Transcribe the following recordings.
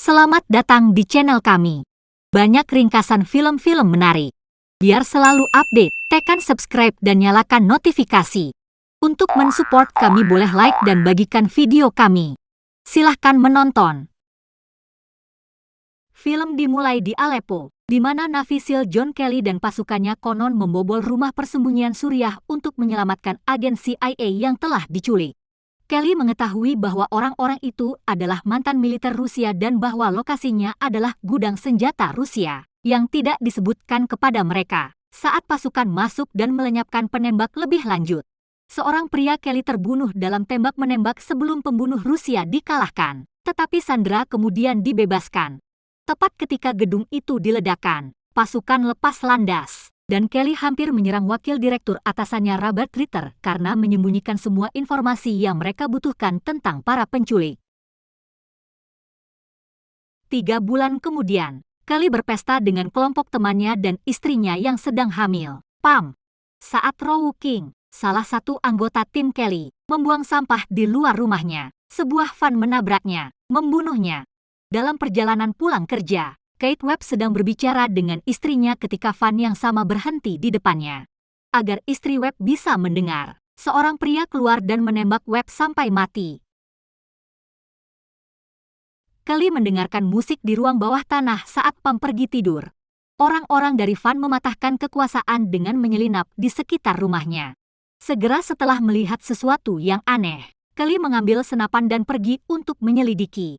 Selamat datang di channel kami. Banyak ringkasan film-film menarik. Biar selalu update, tekan subscribe dan nyalakan notifikasi. Untuk mensupport kami boleh like dan bagikan video kami. Silahkan menonton. Film dimulai di Aleppo, di mana Navy SEAL John Kelly dan pasukannya konon membobol rumah persembunyian Suriah untuk menyelamatkan agen CIA yang telah diculik. Kelly mengetahui bahwa orang-orang itu adalah mantan militer Rusia dan bahwa lokasinya adalah gudang senjata Rusia yang tidak disebutkan kepada mereka saat pasukan masuk dan melenyapkan penembak lebih lanjut. Seorang pria Kelly terbunuh dalam tembak menembak sebelum pembunuh Rusia dikalahkan, tetapi Sandra kemudian dibebaskan. Tepat ketika gedung itu diledakkan, pasukan lepas landas. Dan Kelly hampir menyerang wakil direktur atasannya Robert Ritter karena menyembunyikan semua informasi yang mereka butuhkan tentang para penculik. 3 bulan kemudian, Kelly berpesta dengan kelompok temannya dan istrinya yang sedang hamil, Pam. Saat Row King, salah satu anggota tim Kelly, membuang sampah di luar rumahnya, sebuah van menabraknya, membunuhnya. Dalam perjalanan pulang kerja, Kate Webb sedang berbicara dengan istrinya ketika van yang sama berhenti di depannya. Agar istri Webb bisa mendengar, seorang pria keluar dan menembak Webb sampai mati. Kelly mendengarkan musik di ruang bawah tanah saat Pam pergi tidur. Orang-orang dari van mematahkan kekuasaan dengan menyelinap di sekitar rumahnya. Segera setelah melihat sesuatu yang aneh, Kelly mengambil senapan dan pergi untuk menyelidiki.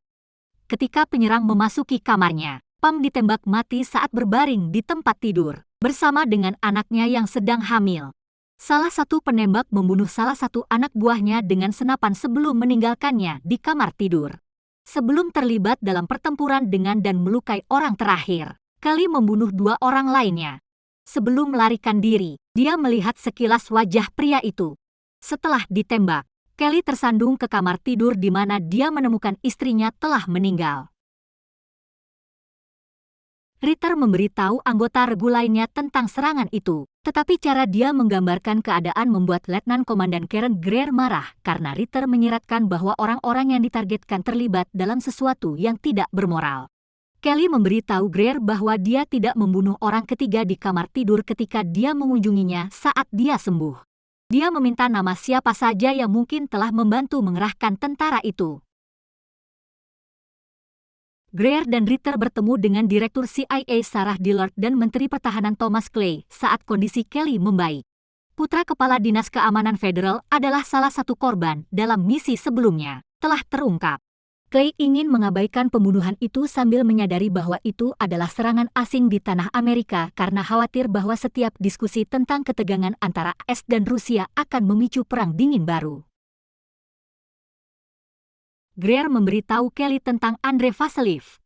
Ketika penyerang memasuki kamarnya, Pam ditembak mati saat berbaring di tempat tidur, bersama dengan anaknya yang sedang hamil. Salah satu penembak membunuh salah satu anak buahnya dengan senapan sebelum meninggalkannya di kamar tidur. Sebelum terlibat dalam pertempuran dengan dan melukai orang terakhir, Kelly membunuh 2 orang lainnya. Sebelum melarikan diri, dia melihat sekilas wajah pria itu. Setelah ditembak, Kelly tersandung ke kamar tidur di mana dia menemukan istrinya telah meninggal. Ritter memberitahu anggota regu lainnya tentang serangan itu, tetapi cara dia menggambarkan keadaan membuat Letnan Komandan Karen Greer marah karena Ritter menyiratkan bahwa orang-orang yang ditargetkan terlibat dalam sesuatu yang tidak bermoral. Kelly memberitahu Greer bahwa dia tidak membunuh orang ketiga di kamar tidur ketika dia mengunjunginya saat dia sembuh. Dia meminta nama siapa saja yang mungkin telah membantu mengerahkan tentara itu. Greer dan Ritter bertemu dengan Direktur CIA Sarah Dillard dan Menteri Pertahanan Thomas Clay saat kondisi Kelly membaik. Putra Kepala Dinas Keamanan Federal adalah salah satu korban dalam misi sebelumnya, telah terungkap. Clay ingin mengabaikan pembunuhan itu sambil menyadari bahwa itu adalah serangan asing di tanah Amerika karena khawatir bahwa setiap diskusi tentang ketegangan antara AS dan Rusia akan memicu perang dingin baru. Greer memberitahu Kelly tentang Andrei Vasiliev,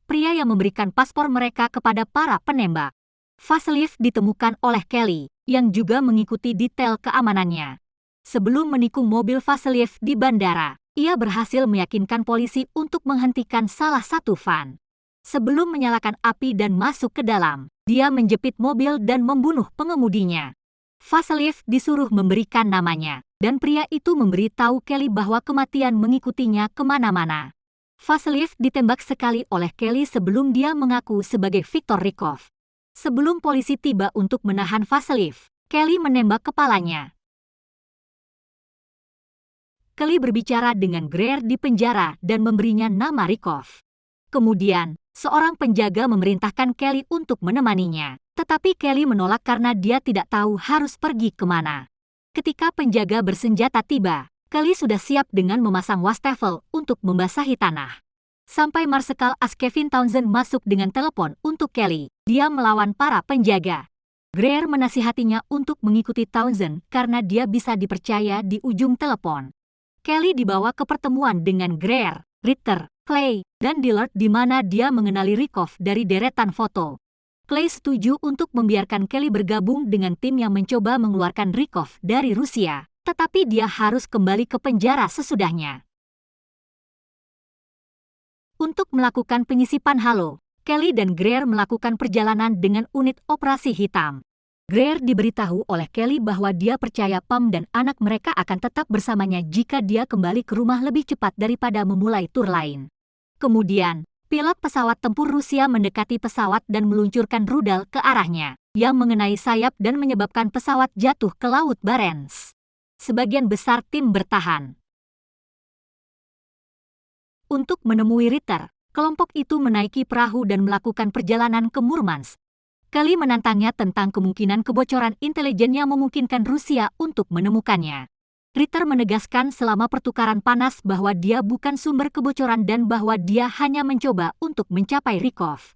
pria yang memberikan paspor mereka kepada para penembak. Vasiliev ditemukan oleh Kelly, yang juga mengikuti detail keamanannya. Sebelum menikung mobil Vasiliev di bandara, ia berhasil meyakinkan polisi untuk menghentikan salah satu van. Sebelum menyalakan api dan masuk ke dalam, dia menjepit mobil dan membunuh pengemudinya. Vasiliev disuruh memberikan namanya, dan pria itu memberitahu Kelly bahwa kematian mengikutinya kemana-mana. Vasiliev ditembak sekali oleh Kelly sebelum dia mengaku sebagai Viktor Rykov. Sebelum polisi tiba untuk menahan Vasiliev, Kelly menembak kepalanya. Kelly berbicara dengan Greer di penjara dan memberinya nama Rykov. Kemudian, seorang penjaga memerintahkan Kelly untuk menemaninya, tetapi Kelly menolak karena dia tidak tahu harus pergi kemana. Ketika penjaga bersenjata tiba, Kelly sudah siap dengan memasang wastafel untuk membasahi tanah. Sampai Marsekal As Kevin Townsend masuk dengan telepon untuk Kelly, dia melawan para penjaga. Greer menasihatinya untuk mengikuti Townsend karena dia bisa dipercaya di ujung telepon. Kelly dibawa ke pertemuan dengan Greer, Ritter, Clay, dan Dillard di mana dia mengenali Rykov dari deretan foto. Clay setuju untuk membiarkan Kelly bergabung dengan tim yang mencoba mengeluarkan Rykov dari Rusia, tetapi dia harus kembali ke penjara sesudahnya. Untuk melakukan penyisipan halo, Kelly dan Greer melakukan perjalanan dengan unit operasi hitam. Greer diberitahu oleh Kelly bahwa dia percaya Pam dan anak mereka akan tetap bersamanya jika dia kembali ke rumah lebih cepat daripada memulai tur lain. Kemudian, pilot pesawat tempur Rusia mendekati pesawat dan meluncurkan rudal ke arahnya, yang mengenai sayap dan menyebabkan pesawat jatuh ke Laut Barents. Sebagian besar tim bertahan. Untuk menemui Ritter, kelompok itu menaiki perahu dan melakukan perjalanan ke Murmansk. Kelly menantangnya tentang kemungkinan kebocoran intelijen yang memungkinkan Rusia untuk menemukannya. Ritter menegaskan selama pertukaran panas bahwa dia bukan sumber kebocoran dan bahwa dia hanya mencoba untuk mencapai Rykov.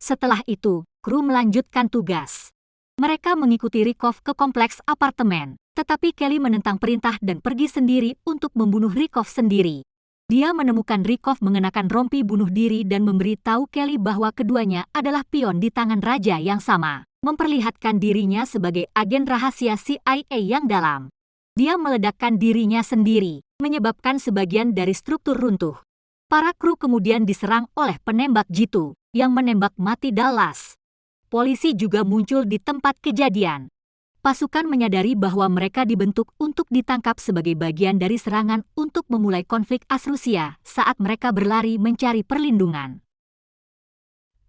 Setelah itu, kru melanjutkan tugas. Mereka mengikuti Rykov ke kompleks apartemen, tetapi Kelly menentang perintah dan pergi sendiri untuk membunuh Rykov sendiri. Dia menemukan Rykov mengenakan rompi bunuh diri dan memberitahu Kelly bahwa keduanya adalah pion di tangan raja yang sama, memperlihatkan dirinya sebagai agen rahasia CIA yang dalam. Dia meledakkan dirinya sendiri, menyebabkan sebagian dari struktur runtuh. Para kru kemudian diserang oleh penembak jitu, yang menembak mati Dallas. Polisi juga muncul di tempat kejadian. Pasukan menyadari bahwa mereka dibentuk untuk ditangkap sebagai bagian dari serangan untuk memulai konflik AS-Rusia saat mereka berlari mencari perlindungan.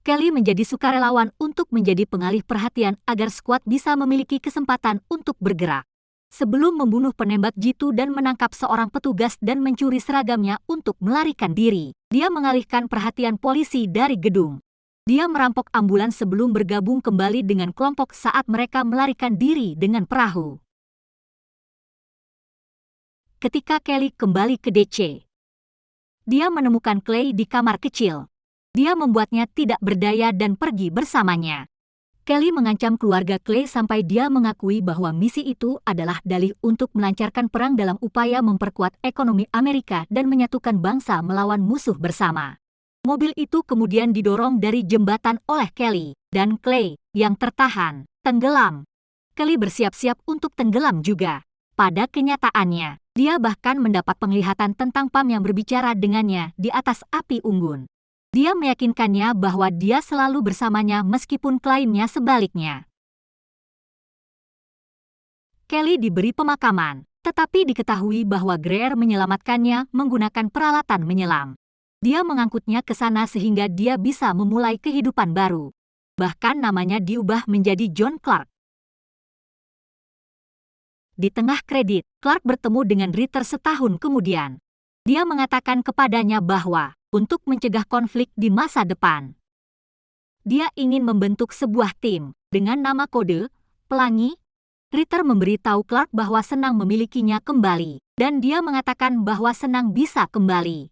Kelly menjadi sukarelawan untuk menjadi pengalih perhatian agar skuad bisa memiliki kesempatan untuk bergerak. Sebelum membunuh penembak jitu dan menangkap seorang petugas dan mencuri seragamnya untuk melarikan diri, dia mengalihkan perhatian polisi dari gedung. Dia merampok ambulans sebelum bergabung kembali dengan kelompok saat mereka melarikan diri dengan perahu. Ketika Kelly kembali ke DC, dia menemukan Clay di kamar kecil. Dia membuatnya tidak berdaya dan pergi bersamanya. Kelly mengancam keluarga Clay sampai dia mengakui bahwa misi itu adalah dalih untuk melancarkan perang dalam upaya memperkuat ekonomi Amerika dan menyatukan bangsa melawan musuh bersama. Mobil itu kemudian didorong dari jembatan oleh Kelly, dan Clay, yang tertahan, tenggelam. Kelly bersiap-siap untuk tenggelam juga. Pada kenyataannya, dia bahkan mendapat penglihatan tentang Pam yang berbicara dengannya di atas api unggun. Dia meyakinkannya bahwa dia selalu bersamanya meskipun kliennya sebaliknya. Kelly diberi pemakaman, tetapi diketahui bahwa Greer menyelamatkannya menggunakan peralatan menyelam. Dia mengangkutnya ke sana sehingga dia bisa memulai kehidupan baru. Bahkan namanya diubah menjadi John Clark. Di tengah kredit, Clark bertemu dengan Ritter setahun kemudian. Dia mengatakan kepadanya bahwa, untuk mencegah konflik di masa depan, dia ingin membentuk sebuah tim dengan nama kode Pelangi. Ritter memberitahu Clark bahwa senang memilikinya kembali, dan dia mengatakan bahwa senang bisa kembali.